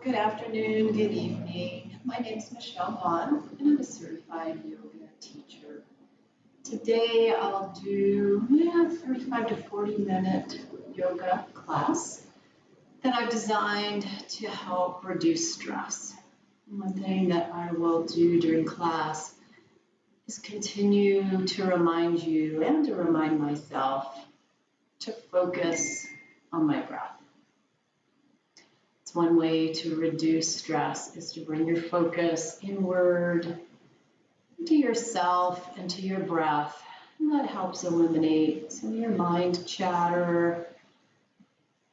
Good afternoon, good evening. My name is Michelle Vaughn, and I'm a certified yoga teacher. Today I'll do a 35 to 40-minute yoga class that I've designed to help reduce stress. One thing that I will do during class is continue to remind you and to remind myself to focus on my breath. One way to reduce stress is to bring your focus inward to yourself and to your breath. And that helps eliminate some of your mind chatter,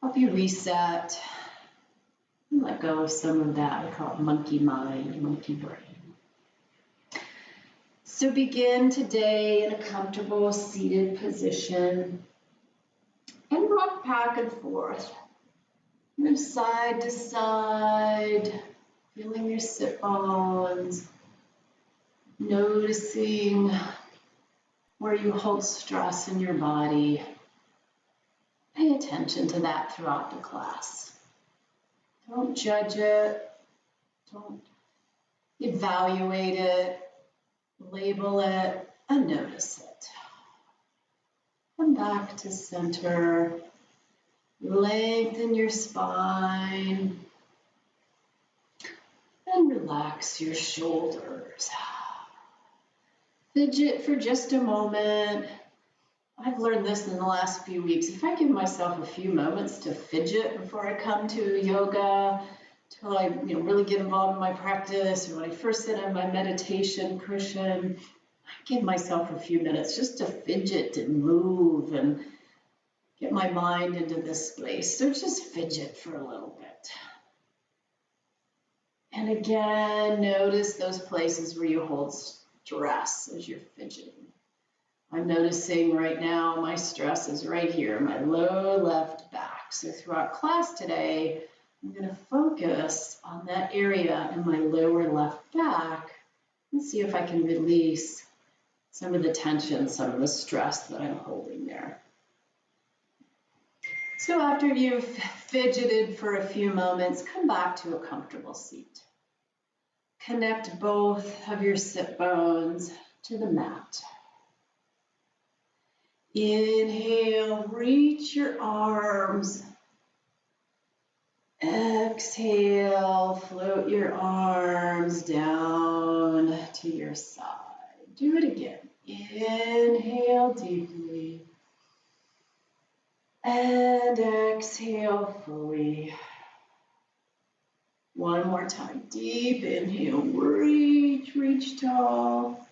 help you reset, and let go of some of that. I call it monkey mind, monkey brain. So begin today in a comfortable seated position and rock back and forth. Move side to side, feeling your sit bones, noticing where you hold stress in your body. Pay attention to that throughout the class. Don't judge it, don't evaluate it, label it, and notice it. Come back to center. Lengthen your spine and relax your shoulders. Fidget for just a moment. I've learned this in the last few weeks. If I give myself a few moments to fidget before I come to yoga, till I really get involved in my practice, or when I first sit on my meditation cushion, I give myself a few minutes just to fidget and move and get my mind into this space. So just fidget for a little bit. And again, notice those places where you hold stress as you're fidgeting. I'm noticing right now my stress is right here, my low left back. So throughout class today, I'm going to focus on that area in my lower left back and see if I can release some of the tension, some of the stress that I'm holding there. So after you've fidgeted for a few moments, come back to a comfortable seat. Connect both of your sit bones to the mat. Inhale, reach your arms. Exhale, float your arms down to your side. Do it again. Inhale deeply. And exhale fully. One more time. Deep inhale. Reach tall.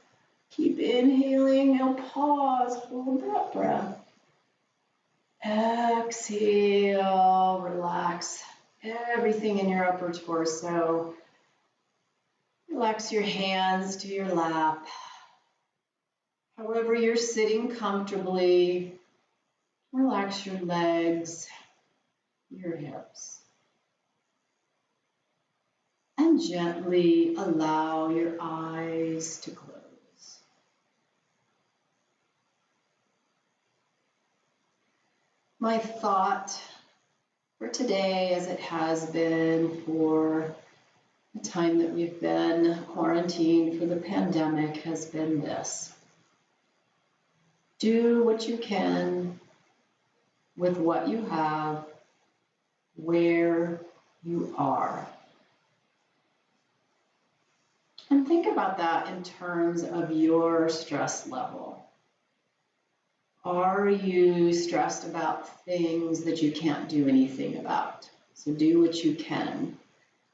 Keep inhaling. Now pause. Hold that breath. Exhale. Relax everything in your upper torso. Relax your hands to your lap. However you're sitting comfortably. Relax your legs, your hips, and gently allow your eyes to close. My thought for today, as it has been for the time that we've been quarantined for the pandemic, has been this. Do what you can with what you have, where you are. And think about that in terms of your stress level. Are you stressed about things that you can't do anything about? So do what you can.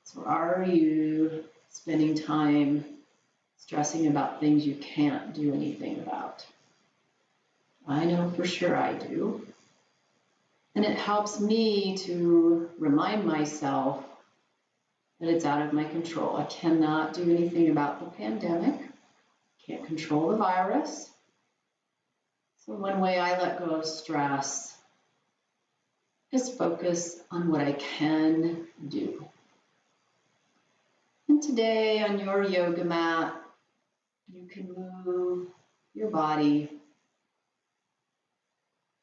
So are you spending time stressing about things you can't do anything about? I know for sure I do. And it helps me to remind myself that it's out of my control. I cannot do anything about the pandemic. Can't control the virus. So one way I let go of stress is focus on what I can do. And today on your yoga mat, you can move your body.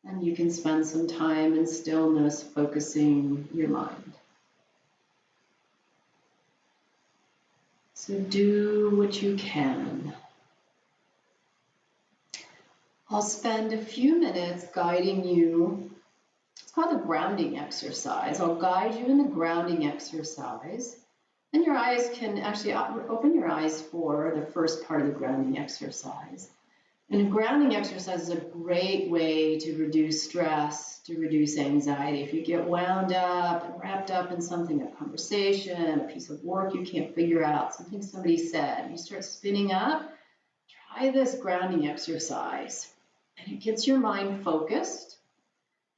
And you can spend some time in stillness focusing your mind. So do what you can. I'll spend a few minutes guiding you. It's called a grounding exercise. I'll guide you in the grounding exercise. And your eyes can actually open your eyes for the first part of the grounding exercise. And a grounding exercise is a great way to reduce stress, to reduce anxiety. If you get wound up and wrapped up in something, a conversation, a piece of work you can't figure out, something somebody said, you start spinning up, try this grounding exercise. And it gets your mind focused.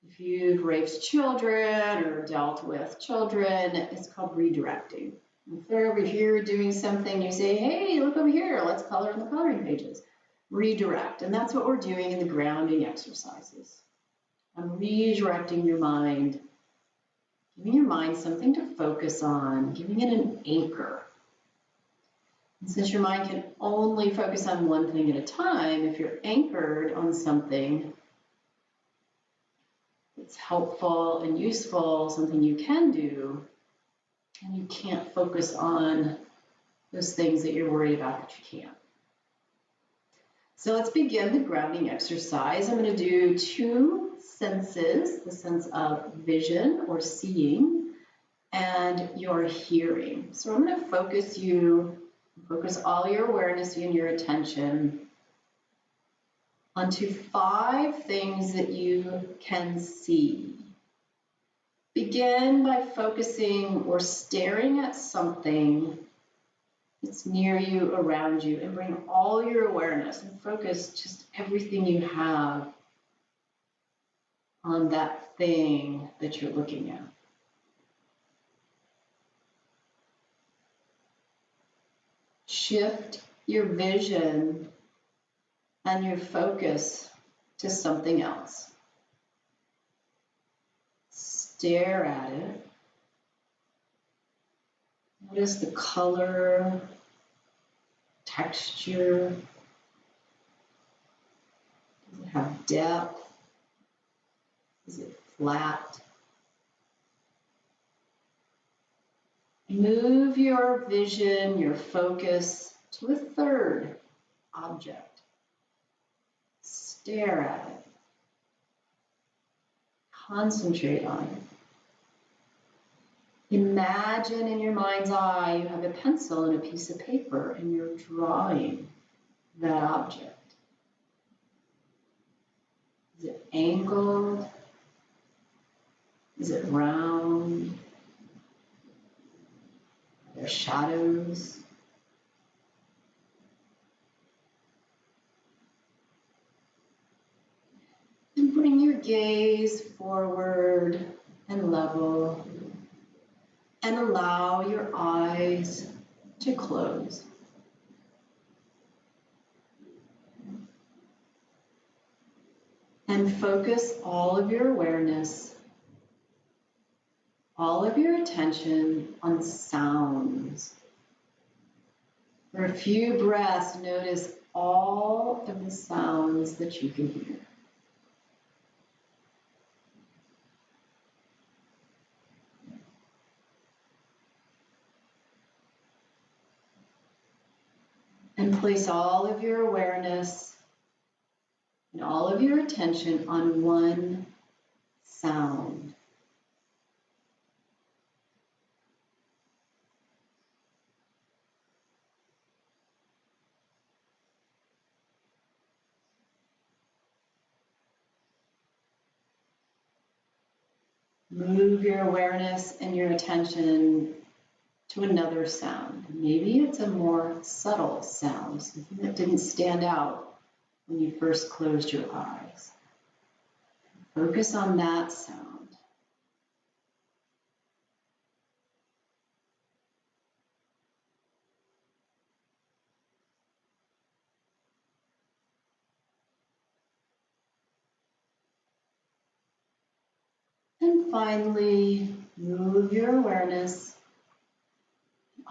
If you've raised children or dealt with children, it's called redirecting. If they're over here doing something, you say, hey, look over here, let's color in the coloring pages. Redirect, and that's what we're doing in the grounding exercises. I'm redirecting your mind, giving your mind something to focus on, giving it an anchor. And since your mind can only focus on one thing at a time, if you're anchored on something that's helpful and useful, something you can do, and you can't focus on those things that you're worried about that you can't. So let's begin the grounding exercise. I'm going to do two senses, the sense of vision or seeing and your hearing. So I'm going to focus all your awareness and your attention onto 5 things that you can see. Begin by focusing or staring at something that's near you, around you, and bring all your awareness and focus just everything you have on that thing that you're looking at. Shift your vision and your focus to something else. Stare at it. Notice the color, texture. Does it have depth? Is it flat? Move your vision, your focus to a third object. Stare at it. Concentrate on it. Imagine in your mind's eye you have a pencil and a piece of paper and you're drawing that object. Is it angled? Is it round? Are there shadows? And bring your gaze forward and level. And allow your eyes to close. And focus all of your awareness, all of your attention on sounds. For a few breaths, notice all of the sounds that you can hear. And place all of your awareness and all of your attention on one sound. Move your awareness and your attention to another sound. Maybe it's a more subtle sound, something that didn't stand out when you first closed your eyes. Focus on that sound. And finally, move your awareness,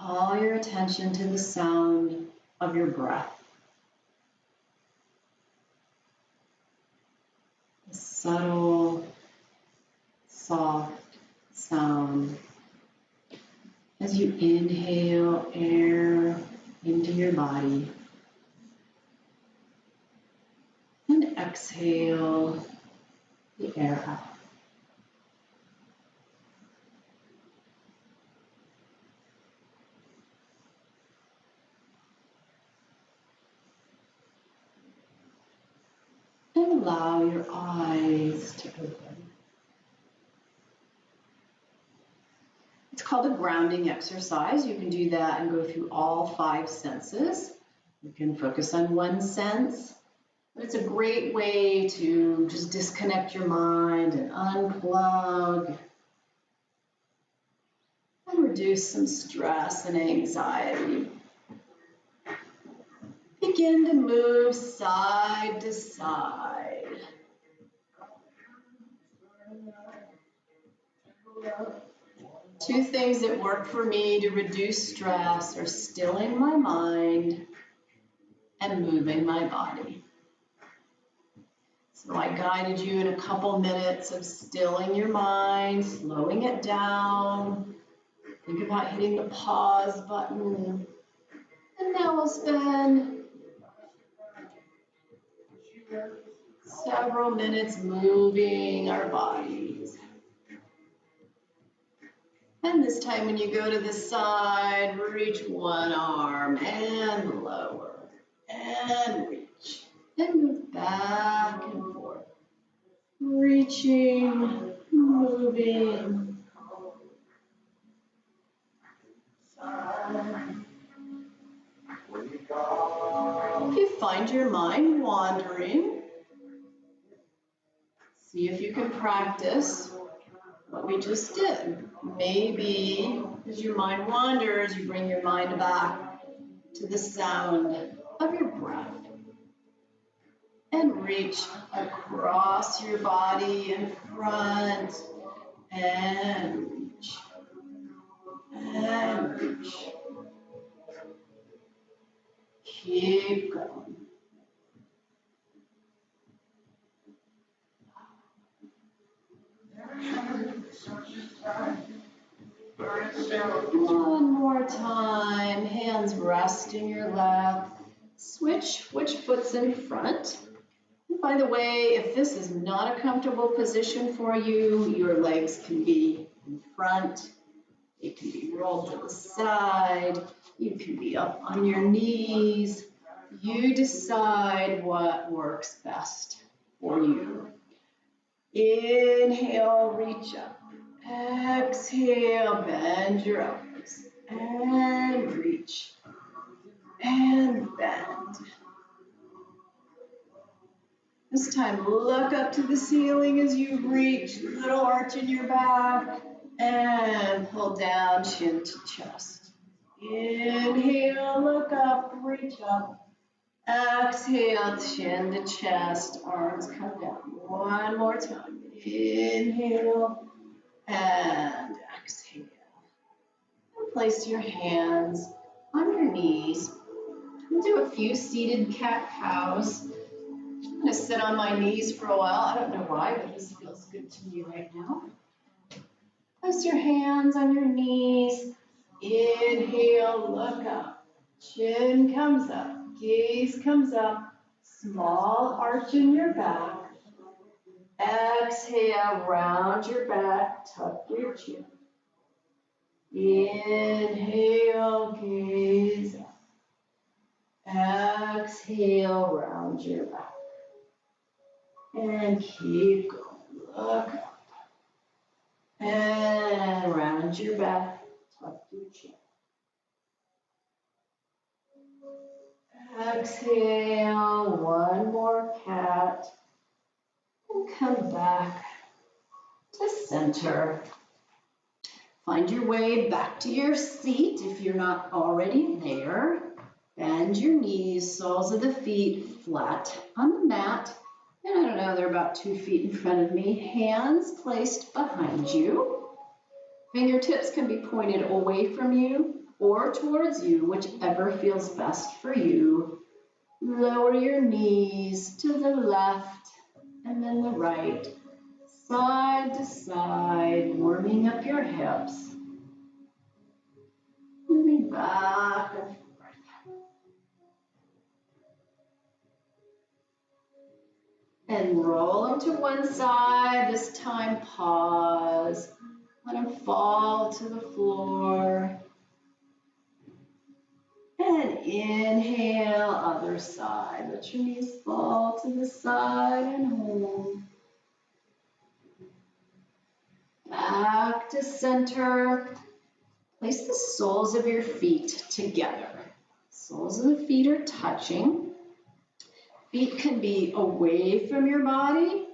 all your attention to the sound of your breath. A subtle, soft sound as you inhale air into your body. And exhale the air out. And allow your eyes to open. It's called a grounding exercise. You can do that and go through all 5 senses. You can focus on one sense. But it's a great way to just disconnect your mind and unplug and reduce some stress and anxiety. Begin to move side to side. Two things that work for me to reduce stress are stilling my mind and moving my body. So I guided you in a couple minutes of stilling your mind, slowing it down. Think about hitting the pause button. And now we'll spend several minutes moving our bodies. And this time when you go to the side, reach one arm and lower and reach. And move back and forth. Reaching, moving. If you find your mind wandering, see if you can practice what we just did. Maybe as your mind wanders, you bring your mind back to the sound of your breath. And reach across your body in front and reach. And reach. Keep going. One more time. Hands rest in your lap. Switch which foot's in front. By the way, if this is not a comfortable position for you, your legs can be in front, they can be rolled to the side, you can be up on your knees. You decide what works best for you. Inhale, reach up. Exhale, bend your elbows. And reach. And bend. This time, look up to the ceiling as you reach, little arch in your back, and pull down, chin to chest. Inhale, look up, reach up. Exhale, chin to chest, arms come down. One more time. Inhale, and exhale. And place your hands on your knees. We'll do a few seated cat-cows. I'm going to sit on my knees for a while. I don't know why, but this feels good to me right now. Place your hands on your knees. Inhale, look up. Chin comes up. Gaze comes up. Small arch in your back. Exhale, round your back. Tuck your chin. Inhale, gaze up. Exhale, round your back. And keep going. Look up. And round your back. Tuck your chin. Exhale. One more cat. And come back to center. Find your way back to your seat if you're not already there. Bend your knees, soles of the feet flat on the mat. And I don't know, they're about 2 feet in front of me. Hands placed behind you. Fingertips can be pointed away from you or towards you, whichever feels best for you. Lower your knees to the left and then the right. Side to side, warming up your hips. Moving back and forth. And roll them to one side. This time, pause. Let them fall to the floor. And inhale, other side. Let your knees fall to the side and hold. Back to center. Place the soles of your feet together. Soles of the feet are touching. Feet can be away from your body.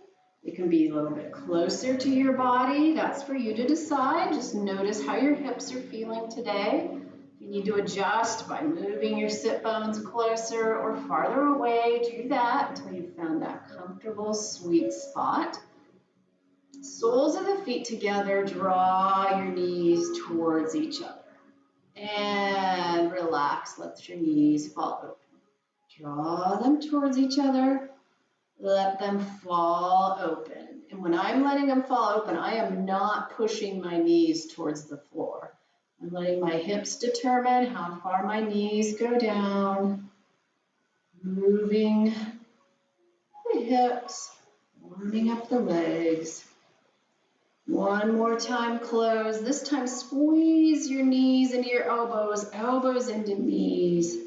They can be a little bit closer to your body. That's for you to decide. Just notice how your hips are feeling today. If you need to adjust by moving your sit bones closer or farther away, do that until you found that comfortable sweet spot. Soles of the feet together, draw your knees towards each other. And relax, let your knees fall open. Draw them towards each other, let them fall open. And when I'm letting them fall open, I am not pushing my knees towards the floor. I'm letting my hips determine how far my knees go down, moving the hips, warming up the legs. One more time, close. This time, squeeze your knees into your elbows, elbows into knees.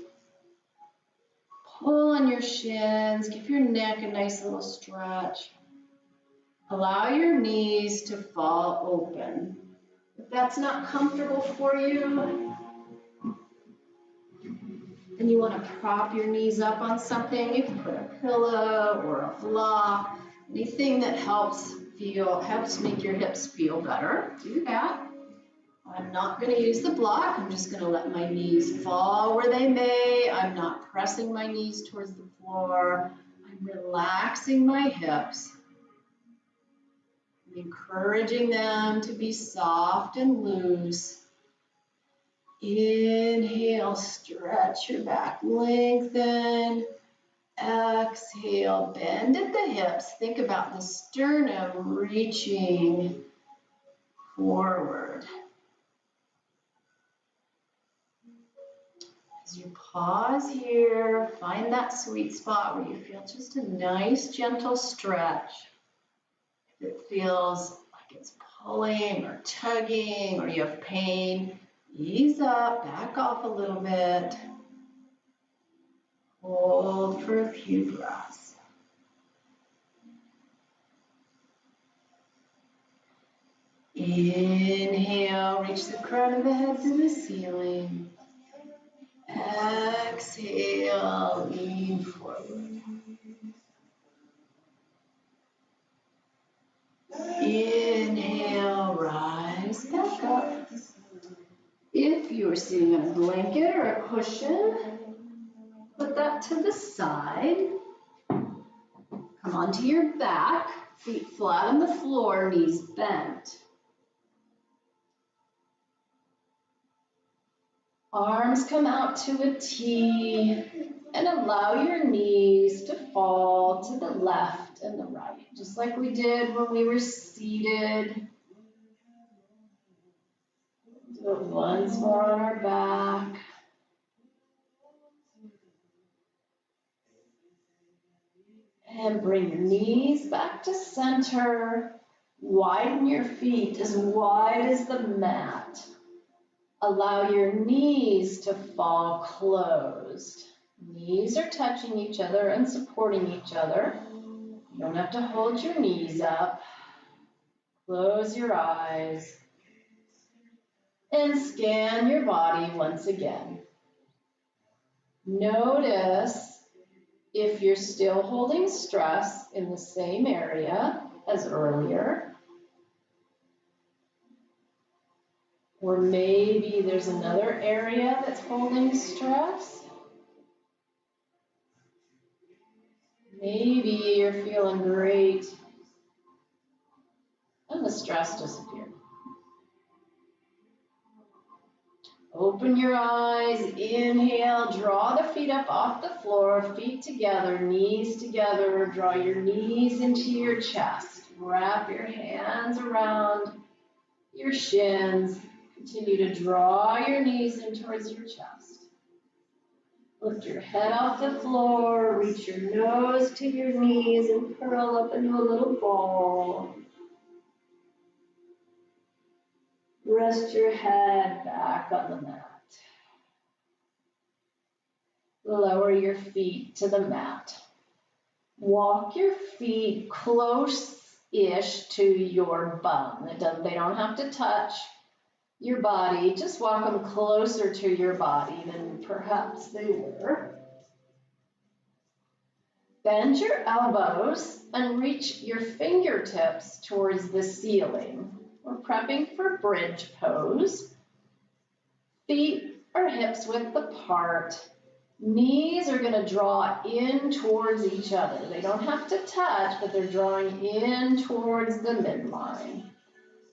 Pull on your shins, give your neck a nice little stretch. Allow your knees to fall open. If that's not comfortable for you, and you want to prop your knees up on something, you can put a pillow or a block, anything that helps make your hips feel better. Do that. I'm not going to use the block. I'm just going to let my knees fall where they may. I'm not pressing my knees towards the floor. I'm relaxing my hips. I'm encouraging them to be soft and loose. Inhale, stretch your back, lengthen. Exhale, bend at the hips. Think about the sternum reaching forward. As you pause here, find that sweet spot where you feel just a nice, gentle stretch. If it feels like it's pulling or tugging or you have pain, ease up, back off a little bit. Hold for a few breaths. Inhale, reach the crown of the head to the ceiling. Exhale, lean forward. Inhale, rise back up. If you are sitting on a blanket or a cushion, put that to the side. Come onto your back, feet flat on the floor, knees bent. Arms come out to a T and allow your knees to fall to the left and the right, just like we did when we were seated. Do it once more on our back. And bring your knees back to center. Widen your feet as wide as the mat. Allow your knees to fall closed. Knees are touching each other and supporting each other. You don't have to hold your knees up. Close your eyes. And scan your body once again. Notice if you're still holding stress in the same area as earlier. Or maybe there's another area that's holding stress. Maybe you're feeling great and the stress disappeared. Open your eyes, inhale, draw the feet up off the floor, feet together, knees together, draw your knees into your chest. Wrap your hands around your shins. Continue to draw your knees in towards your chest. Lift your head off the floor, reach your nose to your knees and curl up into a little ball. Rest your head back on the mat. Lower your feet to the mat. Walk your feet close-ish to your bum. They don't have to touch your body. Just walk them closer to your body than perhaps they were. Bend your elbows and reach your fingertips towards the ceiling. We're prepping for bridge pose. Feet are hips width apart. Knees are going to draw in towards each other. They don't have to touch, but they're drawing in towards the midline.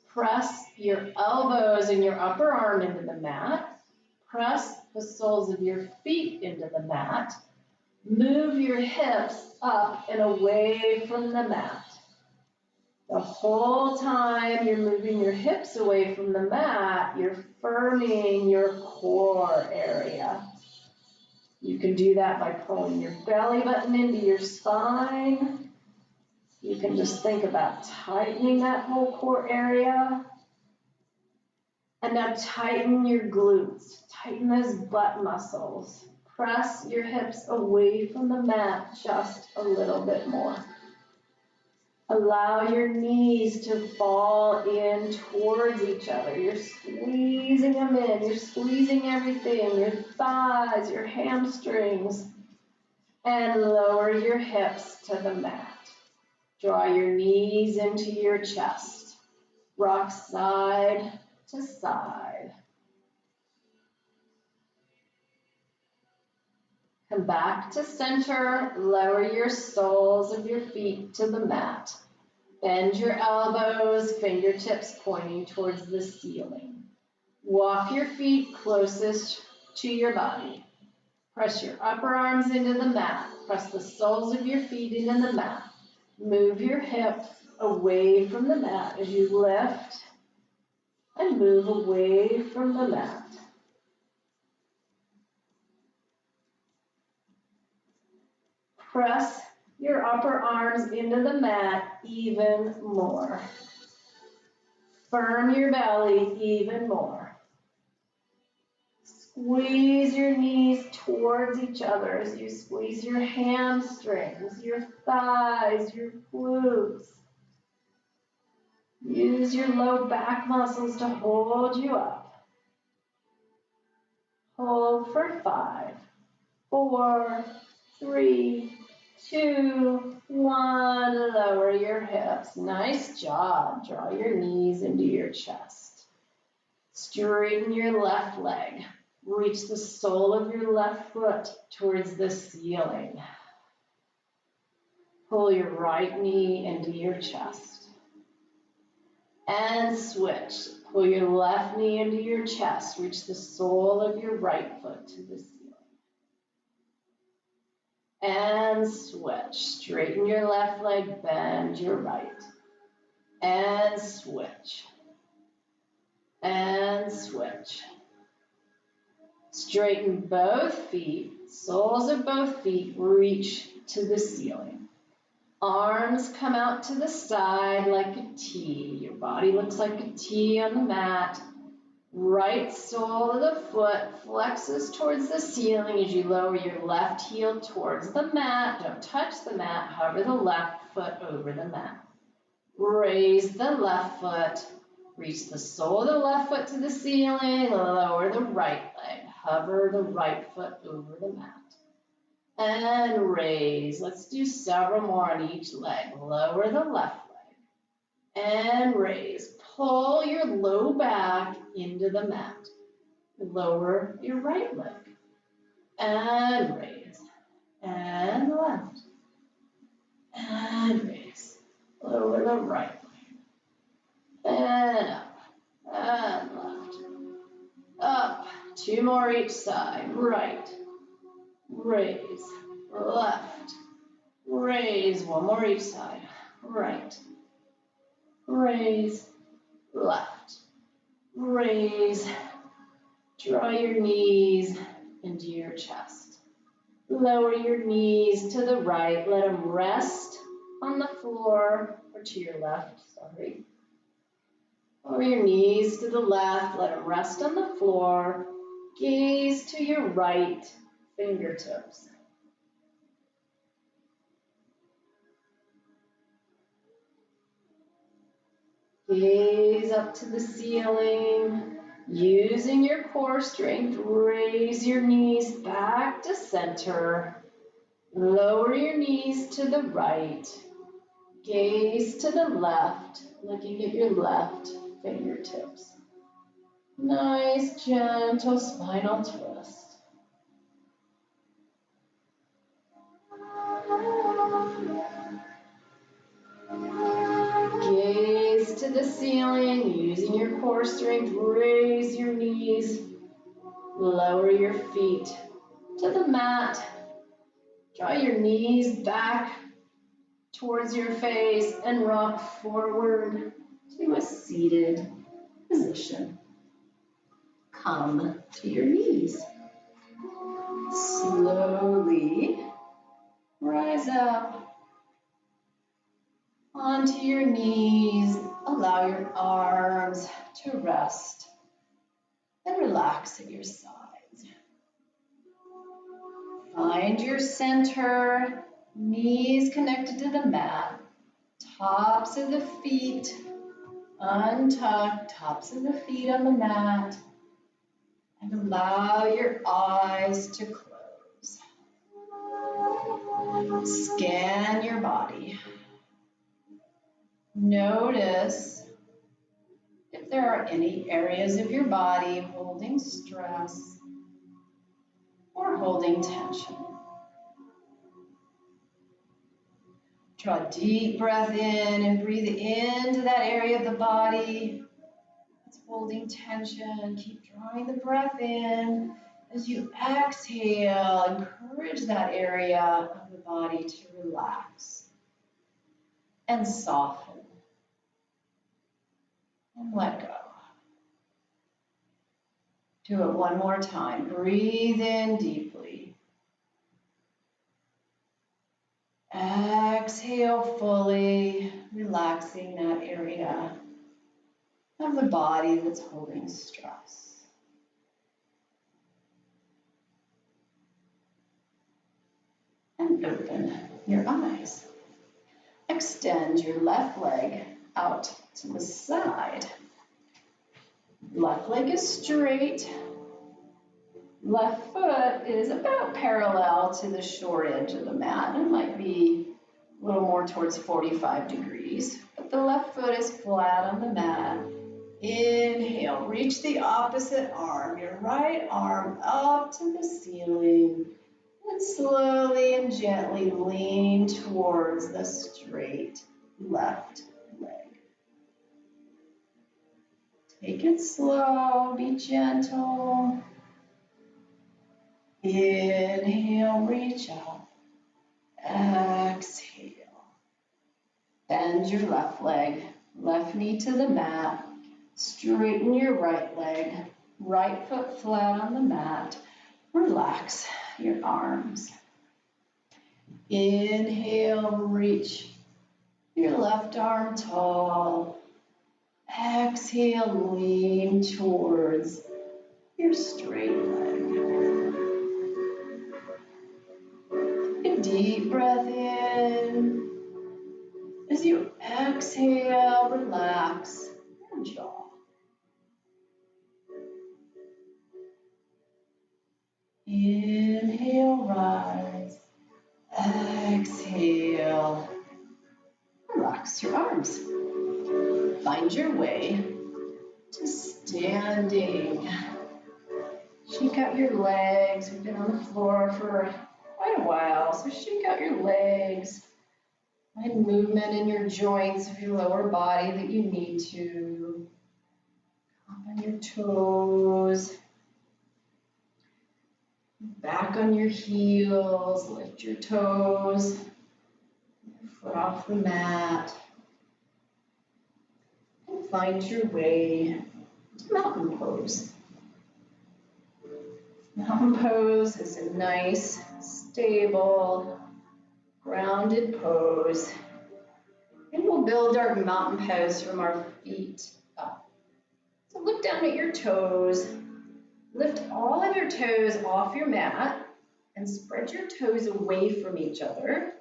Press your elbows and your upper arm into the mat. Press the soles of your feet into the mat. Move your hips up and away from the mat. The whole time you're moving your hips away from the mat, you're firming your core area. You can do that by pulling your belly button into your spine. You can just think about tightening that whole core area. And now tighten your glutes. Tighten those butt muscles. Press your hips away from the mat just a little bit more. Allow your knees to fall in towards each other. You're squeezing them in. You're squeezing everything, your thighs, your hamstrings. And lower your hips to the mat. Draw your knees into your chest. Rock side to side. Come back to center, lower your soles of your feet to the mat. Bend your elbows, fingertips pointing towards the ceiling. Walk your feet closest to your body. Press your upper arms into the mat. Press the soles of your feet into the mat. Move your hips away from the mat as you lift and move away from the mat. Press your upper arms into the mat even more. Firm your belly even more. Squeeze your knees towards each other as you squeeze your hamstrings, your thighs, your glutes. Use your low back muscles to hold you up. Hold for 5, 4, 3, 2, 1. Lower your hips. Nice job. Draw your knees into your chest. Straighten your left leg. Reach the sole of your left foot towards the ceiling. Pull your right knee into your chest. And switch. Pull your left knee into your chest. Reach the sole of your right foot to the ceiling. And switch. Straighten your left leg, bend your right. And switch. And switch. Straighten both feet, soles of both feet reach to the ceiling. Arms come out to the side like a T. Your body looks like a T on the mat. Right sole of the foot flexes towards the ceiling as you lower your left heel towards the mat. Don't touch the mat. Hover the left foot over the mat. Raise the left foot. Reach the sole of the left foot to the ceiling. Lower the right leg. Hover the right foot over the mat. And raise. Let's do several more on each leg. Lower the left leg. And raise. Pull your low back into the mat. Lower your right leg. And raise. And left. And raise. Lower the right leg. And up. And left. Up. 2 more each side. Right. Raise. Left. Raise. 1 more each side. Right. Raise. Left. Raise. Draw your knees into your chest. Lower your knees to the right. Let them rest on the floor, or to your left, sorry. Lower your knees to the left. Let them rest on the floor. Gaze to your right fingertips. Gaze up to the ceiling. Using your core strength, raise your knees back to center. Lower your knees to the right. Gaze to the left, looking at your left fingertips. Nice, gentle spinal twist. Gaze to the ceiling, using your core strength, raise your knees, lower your feet to the mat. Draw your knees back towards your face and rock forward to a seated position. Come to your knees. Slowly rise up onto your knees. Allow your arms to rest and relax at your sides. Find your center, knees connected to the mat, tops of the feet untucked, tops of the feet on the mat, and allow your eyes to close. Scan your body. Notice if there are any areas of your body holding stress or holding tension. Draw a deep breath in and breathe into that area of the body that's holding tension. Keep drawing the breath in. As you exhale, encourage that area of the body to relax and soften and let go. Do it one more time. Breathe in deeply. Exhale fully, relaxing that area of the body that's holding stress. And open your eyes. Extend your left leg out to the side. Left leg is straight. Left foot is about parallel to the short edge of the mat. It might be a little more towards 45 degrees, but the left foot is flat on the mat. Inhale, reach the opposite arm, your right arm up to the ceiling, and slowly and gently lean towards the straight left leg. Take it slow, be gentle. Inhale, reach up. Exhale. Bend your left leg, left knee to the mat. Straighten your right leg, right foot flat on the mat. Relax your arms. Inhale, reach your left arm tall. Exhale, lean towards your straight leg. A deep breath in. As you exhale, relax your jaw. Inhale, rise. Exhale, relax your arms. Find your way to standing. Shake out your legs. We've been on the floor for quite a while, so shake out your legs. Find movement in your joints of your lower body that you need to. Up on your toes. Back on your heels. Lift your toes. Your foot off the mat. And find your way to mountain pose. Mountain pose is a nice, stable, grounded pose. And we'll build our mountain pose from our feet up. So look down at your toes. Lift all of your toes off your mat and spread your toes away from each other,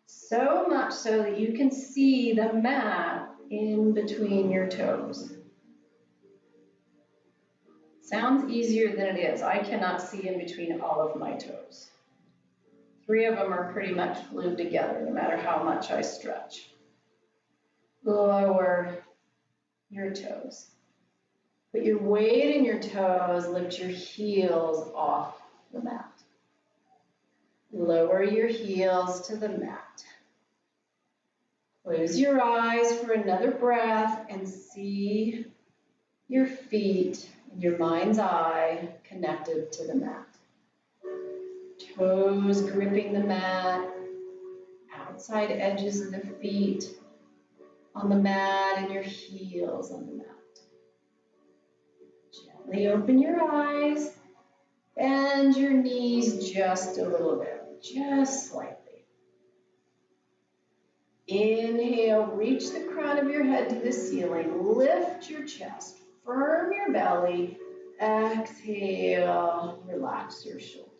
so much so that you can see the mat in between your toes. Sounds easier than it is. I cannot see in between all of my toes. 3 of them are pretty much glued together, no matter how much I stretch. Lower your toes. Put your weight in your toes, lift your heels off the mat. Lower your heels to the mat. Close your eyes for another breath and see your feet in your mind's eye connected to the mat. Toes gripping the mat, outside edges of the feet on the mat and your heels on the mat. Gently open your eyes, bend your knees just a little bit, just slightly. Inhale, reach the crown of your head to the ceiling, lift your chest, firm your belly. Exhale, relax your shoulders.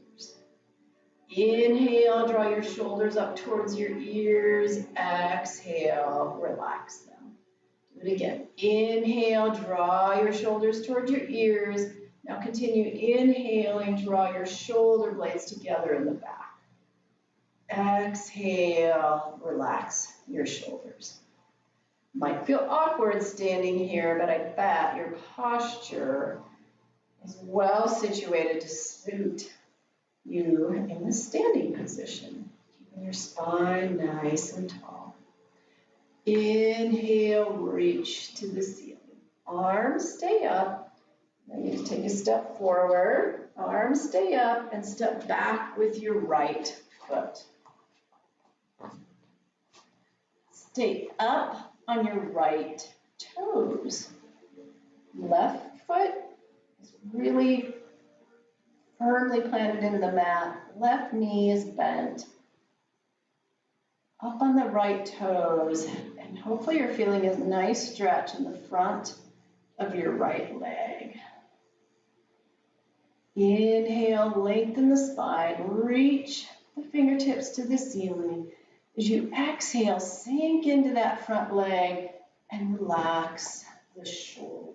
Inhale, draw your shoulders up towards your ears. Exhale, relax them. Do it again. Inhale, draw your shoulders towards your ears. Now continue inhaling, draw your shoulder blades together in the back. Exhale, relax your shoulders. Might feel awkward standing here, but I bet your posture is well situated to suit you in the standing position, keeping your spine nice and tall. Inhale, reach to the ceiling. Arms stay up. Now you take a step forward. Arms stay up and step back with your right foot. Stay up on your right toes. Left foot is really firmly planted into the mat. Left knee is bent. Up on the right toes, and hopefully you're feeling a nice stretch in the front of your right leg. Inhale, lengthen the spine, reach the fingertips to the ceiling. As you exhale, sink into that front leg and relax the shoulders.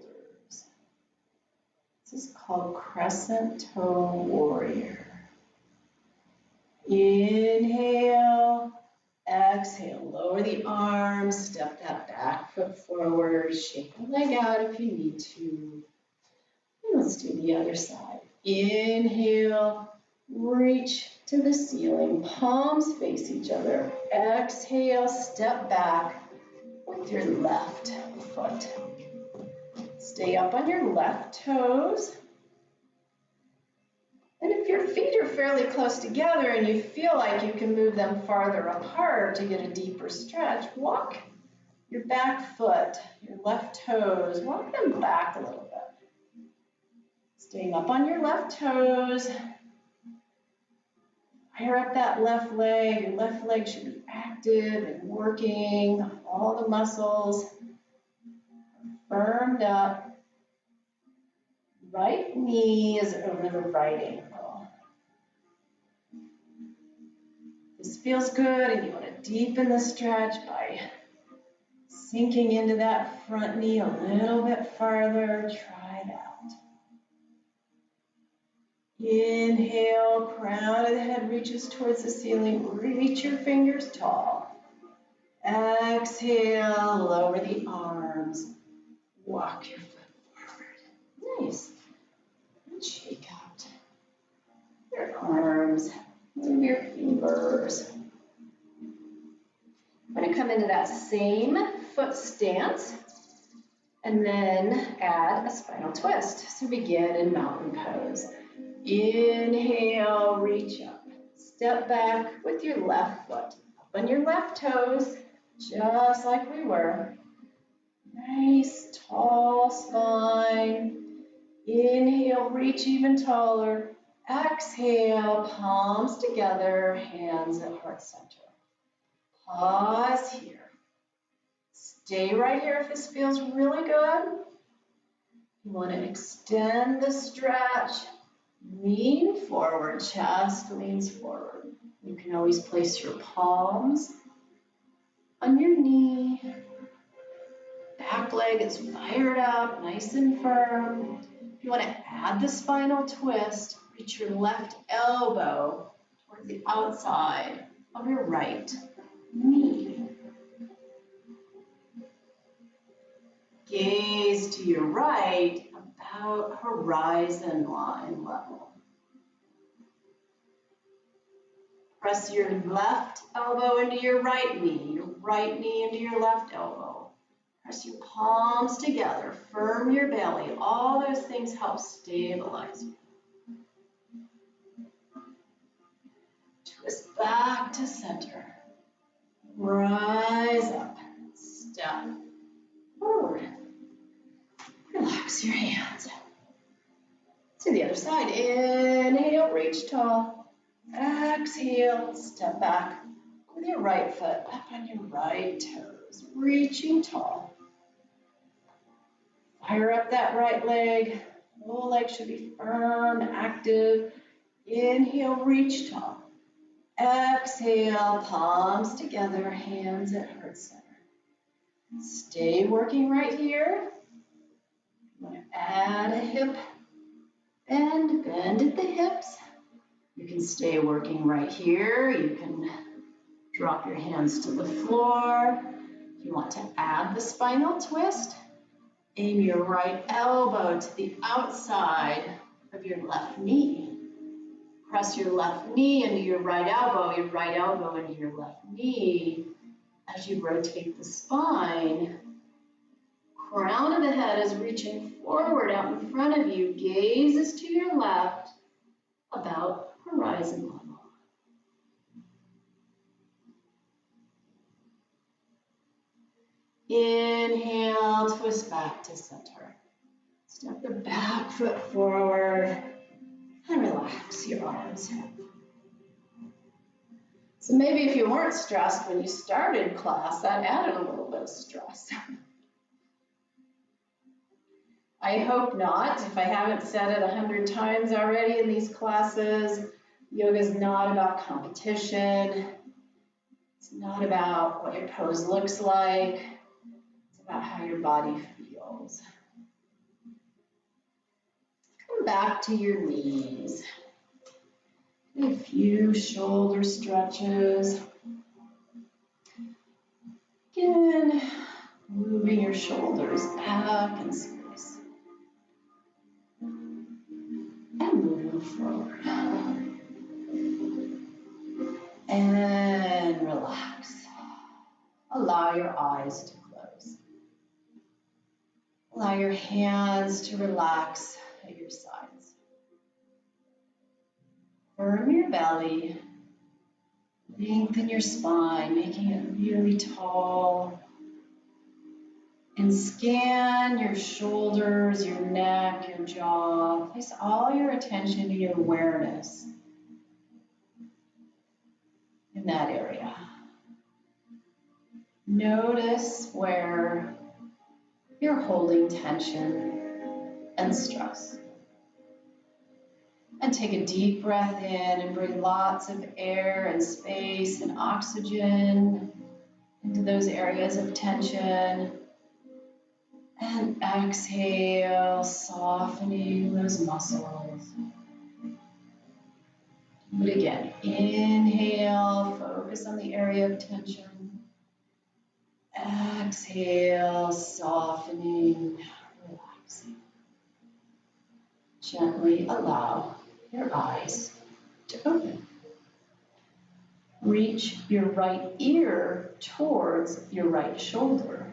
This is called Crescent Toe Warrior. Inhale, exhale, lower the arms, step that back foot forward, shake the leg out if you need to. And let's do the other side. Inhale, reach to the ceiling, palms face each other. Exhale, step back with your left foot. Stay up on your left toes. And if your feet are fairly close together and you feel like you can move them farther apart to get a deeper stretch, walk your back foot, your left toes, walk them back a little bit. Staying up on your left toes. Fire up that left leg. Your left leg should be active and working. All the muscles firmed up. Right knee is over the right ankle. This feels good, and you want to deepen the stretch by sinking into that front knee a little bit farther. Try that. Inhale, crown of the head reaches towards the ceiling. Reach your fingers tall. Exhale, lower the arms. Walk your foot forward. Nice. And shake out your arms. Move your fingers. I'm going to come into that same foot stance and then add a spinal twist. So begin in mountain pose. Inhale, reach up. Step back with your left foot. Up on your left toes, just like we were. Nice, tall spine. Inhale, reach even taller. Exhale, palms together, hands at heart center. Pause here. Stay right here if this feels really good. You want to extend the stretch. Lean forward, chest leans forward. You can always place your palms on your knee. Back leg is fired up, nice and firm. If you want to add the spinal twist, reach your left elbow towards the outside of your right knee. Gaze to your right about horizon line level. Press your left elbow into your right knee into your left elbow. Press your palms together, firm your belly. All those things help stabilize you. Twist back to center. Rise up, step forward. Relax your hands. To the other side. Inhale, reach tall. Exhale, step back with your right foot up on your right toes, reaching tall. Fire up that right leg. Whole leg should be firm, active. Inhale, reach tall. Exhale, palms together, hands at heart center. Stay working right here. You want to add a hip bend at the hips. You can stay working right here. You can drop your hands to the floor. If you want to add the spinal twist, aim your right elbow to the outside of your left knee. Press your left knee into your right elbow into your left knee. As you rotate the spine, crown of the head is reaching forward out in front of you. Gaze is to your left, about horizon level. Inhale, twist back to center. Step the back foot forward and relax your arms. So maybe if you weren't stressed when you started class, that added a little bit of stress. I hope not. If I haven't said it 100 times already in these classes, yoga is not about competition. It's not about what your pose looks like. It's about how your body feels. Come back to your knees. A few shoulder stretches. Again, moving your shoulders back and space. And moving forward. And relax. Allow your eyes to close. Allow your hands to relax at your sides. Firm your belly. Lengthen your spine, making it really tall. And scan your shoulders, your neck, your jaw. Place all your attention to your awareness in that area. Notice where you're holding tension and stress. And take a deep breath in and bring lots of air and space and oxygen into those areas of tension. And exhale, softening those muscles. Do it again. Inhale, focus on the area of tension. Exhale, softening, relaxing. Gently allow your eyes to open. Reach your right ear towards your right shoulder.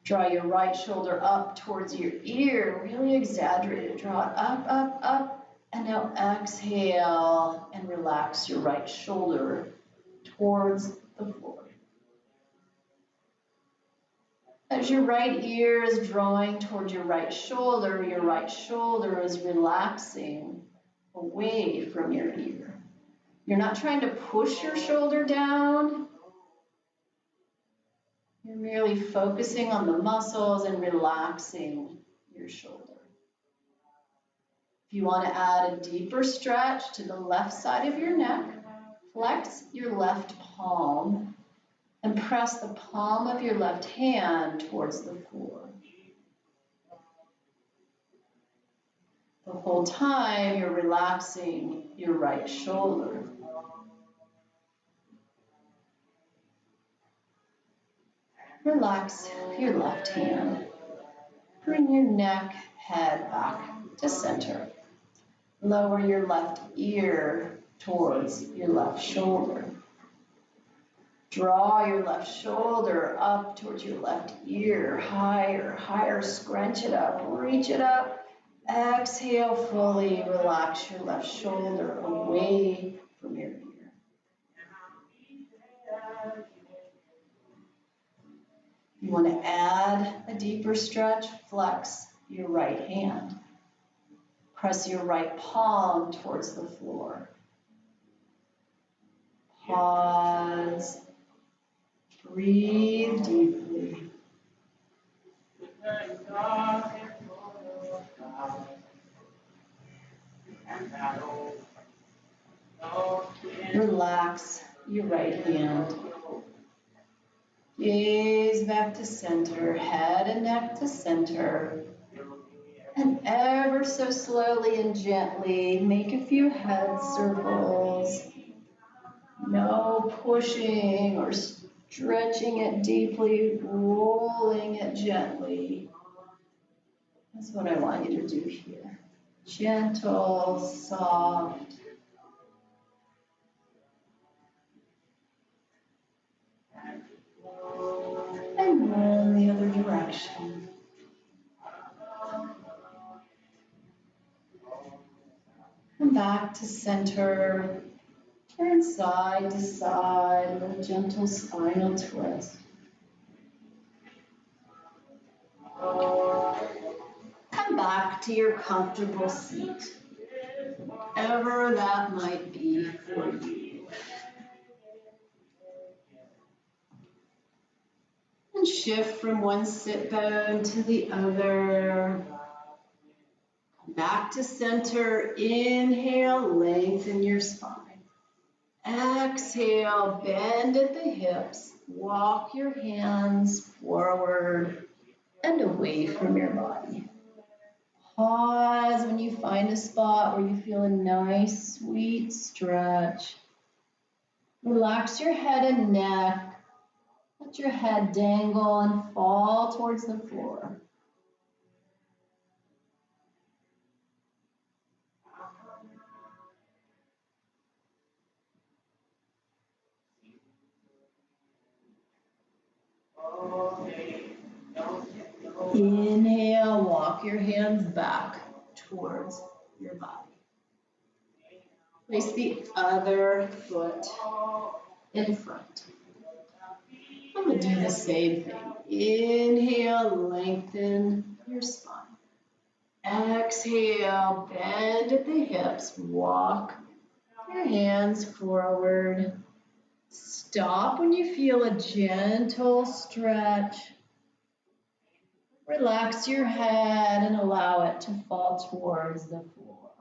Draw your right shoulder up towards your ear, really exaggerate it. Draw it up, up, up, and now exhale and relax your right shoulder towards the floor. As your right ear is drawing towards your right shoulder is relaxing away from your ear. You're not trying to push your shoulder down. You're merely focusing on the muscles and relaxing your shoulder. If you want to add a deeper stretch to the left side of your neck, flex your left palm and press the palm of your left hand towards the floor. The whole time you're relaxing your right shoulder. Relax your left hand. Bring your neck, head back to center. Lower your left ear towards your left shoulder. Draw your left shoulder up towards your left ear, higher, higher, scrunch it up, reach it up. Exhale, fully relax your left shoulder away from your ear. You want to add a deeper stretch, flex your right hand. Press your right palm towards the floor. Pause. Breathe deeply. Relax your right hand. Gaze back to center, head and neck to center. And ever so slowly and gently, make a few head circles. No pushing or stretching it deeply, rolling it gently. That's what I want you to do here. Gentle, soft. And roll the other direction. Come back to center. Turn side to side with a gentle spinal twist. Come back to your comfortable seat, whatever that might be for you. And shift from one sit bone to the other. Come back to center. Inhale, lengthen your spine. Exhale, bend at the hips. Walk your hands forward and away from your body. Pause when you find a spot where you feel a nice, sweet stretch. Relax your head and neck. Let your head dangle and fall towards the floor. Inhale, walk your hands back towards your body. Place the other foot in front. I'm going to do the same thing. Inhale, lengthen your spine. Exhale, bend at the hips. Walk your hands forward. Stop when you feel a gentle stretch. Relax your head and allow it to fall towards the floor.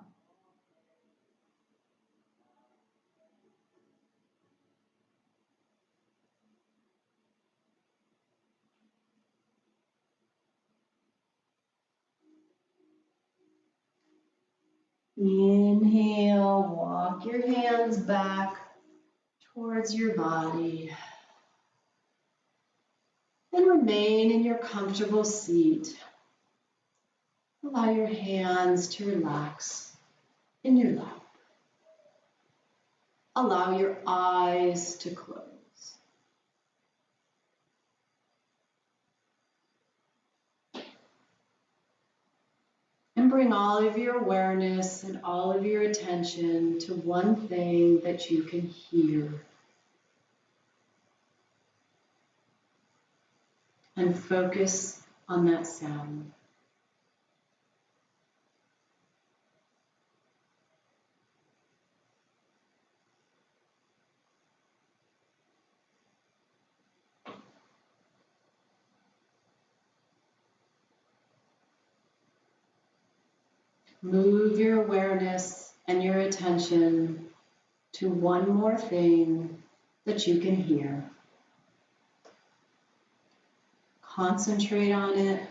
Inhale, walk your hands back towards your body. And remain in your comfortable seat. Allow your hands to relax in your lap. Allow your eyes to close. And bring all of your awareness and all of your attention to one thing that you can hear. And focus on that sound. move your awareness and your attention to one more thing that you can hear. Concentrate on it.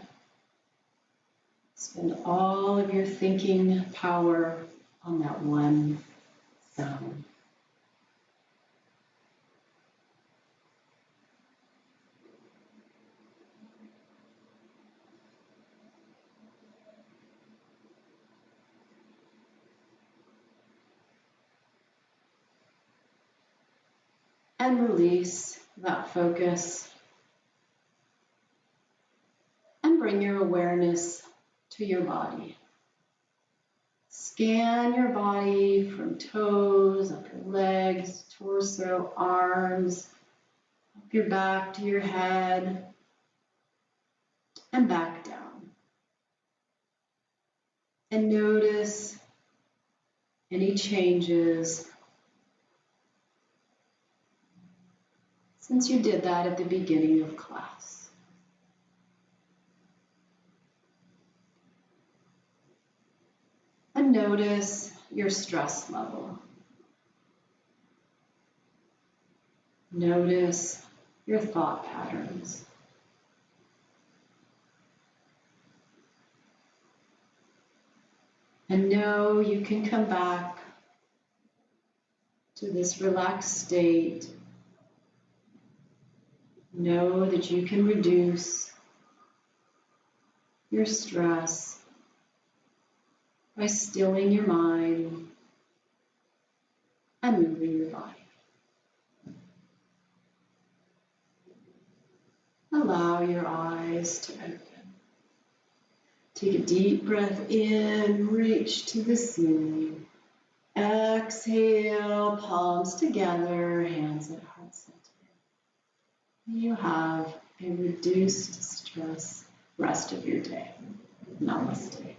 Spend all of your thinking power on that one sound. And release that focus. And bring your awareness to your body. Scan your body from toes, up your legs, torso, arms, up your back to your head, and back down. And notice any changes since you did that at the beginning of class. And notice your stress level. Notice your thought patterns. And know you can come back to this relaxed state. Know that you can reduce your stress by stilling your mind and moving your body. Allow your eyes to open. Take a deep breath in, reach to the ceiling. Exhale, palms together, hands at heart center. You have a reduced stress rest of your day. Namaste.